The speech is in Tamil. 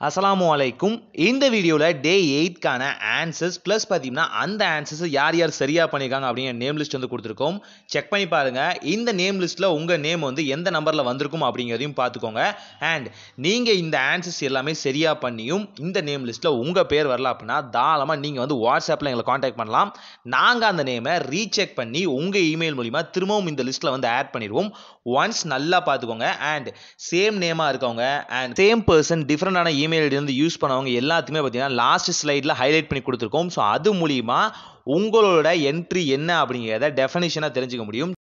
அஸ்ஸலாமு அலைக்கும். இந்த வீடியோவில் டே 8க்கான ஆன்சர்ஸ் ப்ளஸ் பார்த்தீங்கன்னா அந்த ஆன்சர்ஸ் யார் யார் சரியாக பண்ணியிருக்காங்க அப்படிங்கிற நேம் லிஸ்ட் வந்து கொடுத்துருக்கோம். செக் பண்ணி பாருங்கள். இந்த நேம் லிஸ்ட்டில் உங்கள் நேம் வந்து எந்த நம்பரில் வந்திருக்கும் அப்படிங்கிறதையும் பார்த்துக்கோங்க. அண்ட் நீங்கள் இந்த ஆன்சர்ஸ் எல்லாமே சரியாக பண்ணியும் இந்த நேம் லிஸ்ட்டில் உங்கள் பேர் வரல அப்படின்னா தாராளமாக நீங்கள் வந்து வாட்ஸ்அப்பில் எங்களை காண்டாக்ட் பண்ணலாம். நாங்கள் அந்த நேமை ரீசெக் பண்ணி உங்கள் இமெயில் மூலிமா திரும்பவும் இந்த லிஸ்ட்டில் வந்து ஆட் பண்ணிடுவோம். ஒன்ஸ் நல்லா பார்த்துக்கோங்க. அண்ட் சேம் நேமாக இருக்கவங்க அண்ட் சேம் பர்சன் டிஃப்ரெண்டான இமெயில் இருந்து யூஸ் பண்ணவங்க எல்லாத்துக்குமே பார்த்தீங்கன்னா லாஸ்ட் ஸ்லைடில் ஹைலைட் பண்ணி கொடுத்துருக்கோம். ஸோ அது மூலிமா உங்களோட என்ட்ரி என்ன அப்படிங்கிறத டெஃபினிஷனாக தெரிஞ்சுக்க முடியும்.